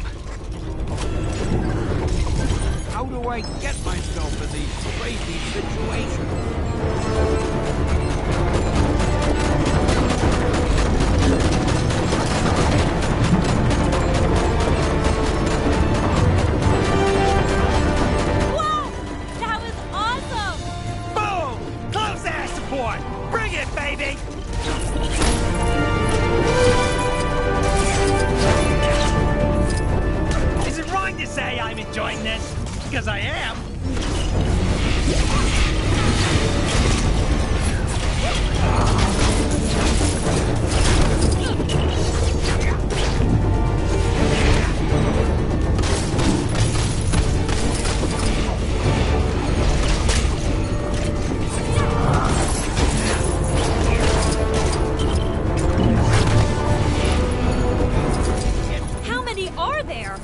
How do I get myself in these crazy situations? Whoa! That was awesome! Boom! Close air support! Bring it, baby! Is it wrong to say I'm enjoying this? Because I am. How many are there?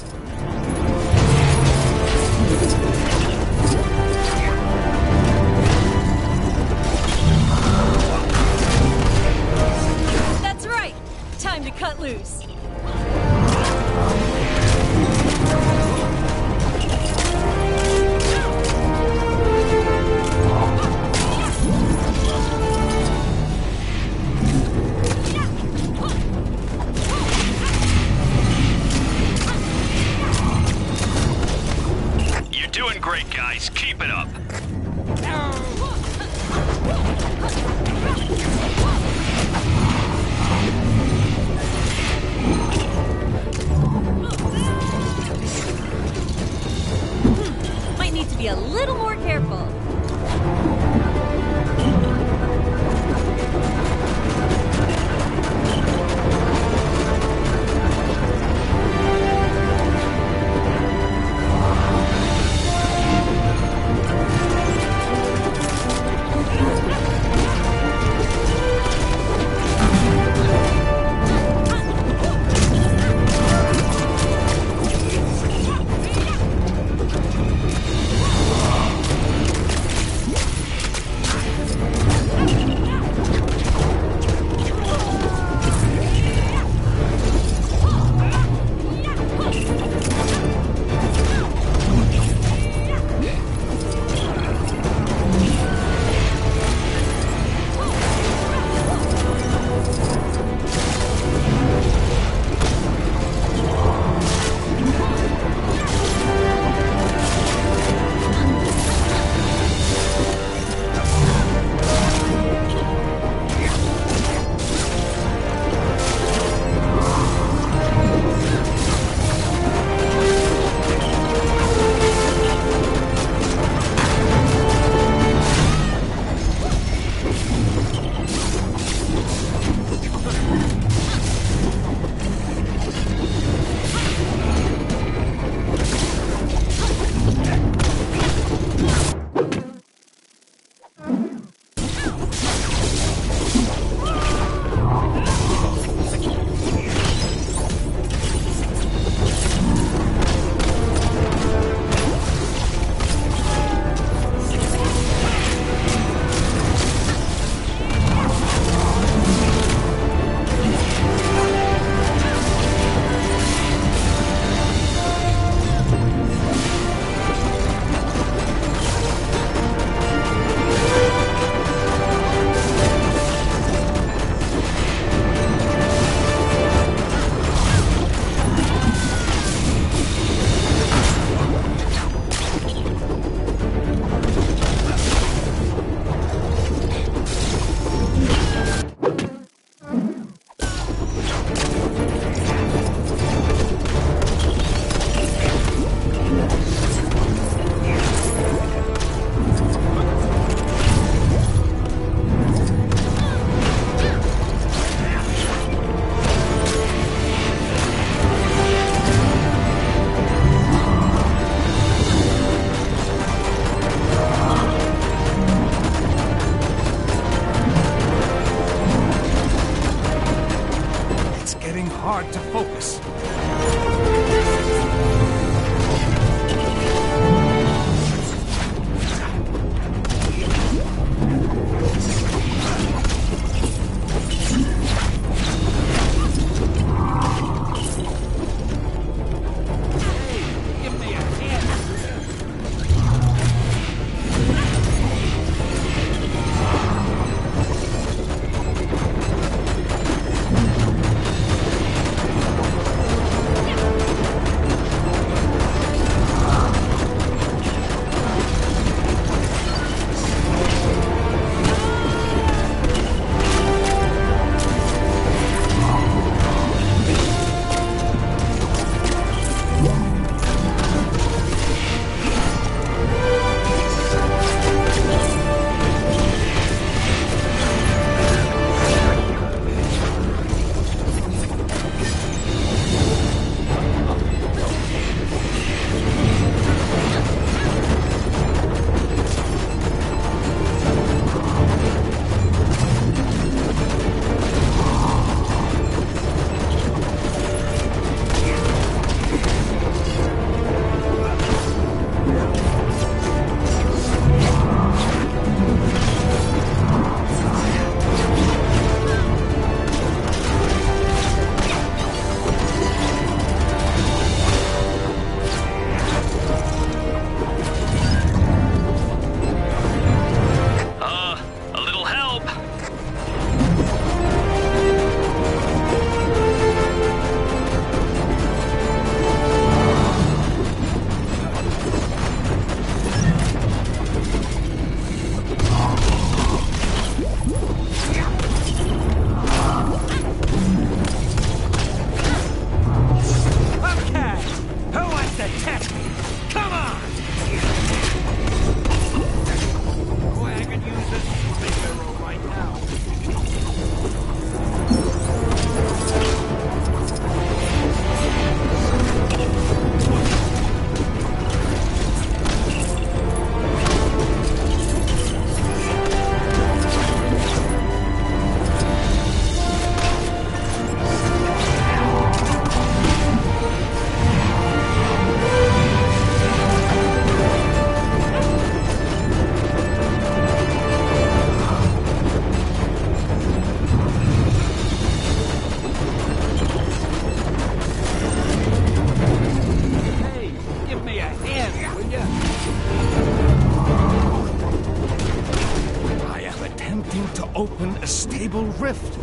attempting to open a stable rift.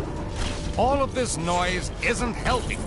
All of this noise isn't helping.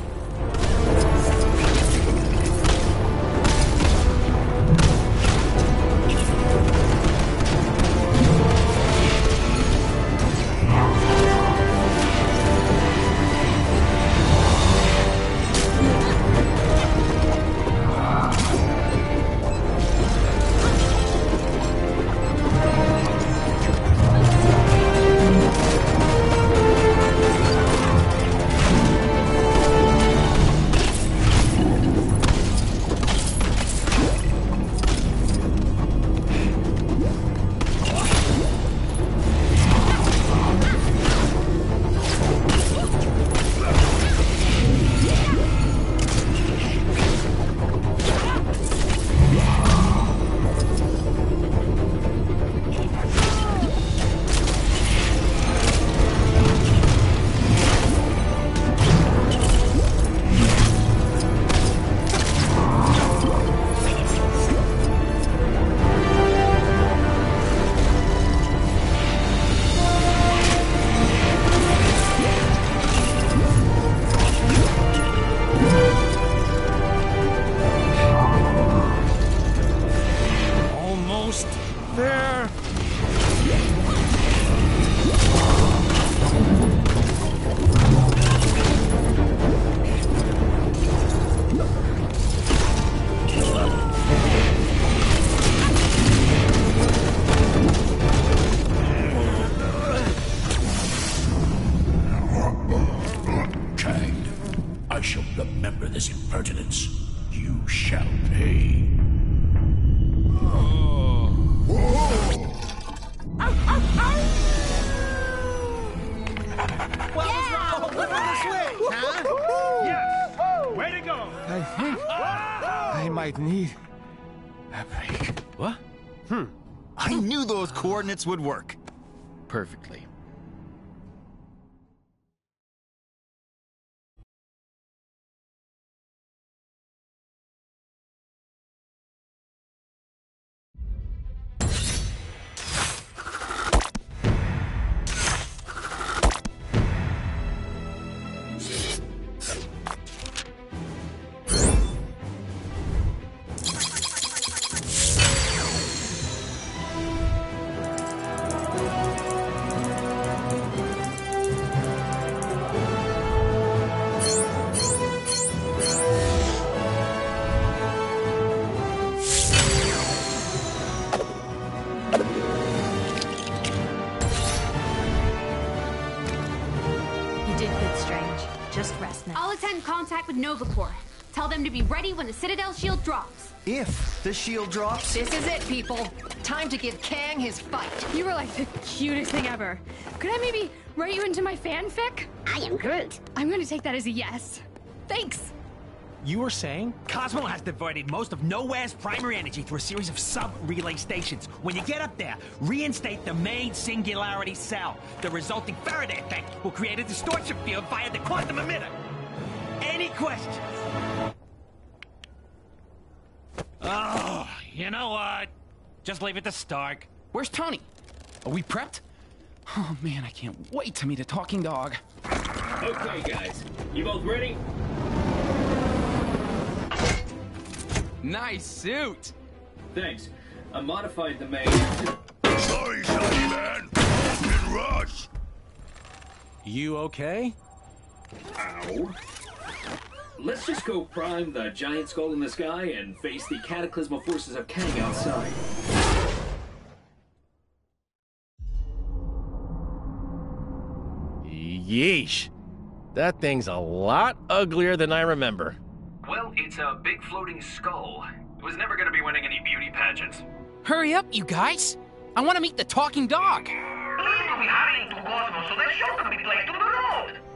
Coordinates would work. Perfectly. Nova Corps. Tell them to be ready when the Citadel shield drops. If the shield drops... This is it, people. Time to give Kang his fight. You were like the cutest thing ever. Could I maybe write you into my fanfic? I am Groot. I'm going to take that as a yes. Thanks. You were saying? Cosmo has diverted most of Nowhere's primary energy through a series of sub-relay stations. When you get up there, reinstate the main singularity cell. The resulting Faraday effect will create a distortion field via the quantum emitter. Any questions? Oh, you know what? Just leave it to Stark. Where's Tony? Are we prepped? Oh man, I can't wait to meet a talking dog. Okay, guys. You both ready? Nice suit! Thanks. I modified the main... Sorry, Johnny man. It's been rushed. You okay? Ow. Let's just go prime the giant skull in the sky and face the cataclysmal forces of Kang outside. Yeesh. That thing's a lot uglier than I remember. Well, it's a big floating skull. It was never gonna be winning any beauty pageants. Hurry up, you guys! I want to meet the talking dog! Please will be hurrying to Cosmos so the show can be played on the road.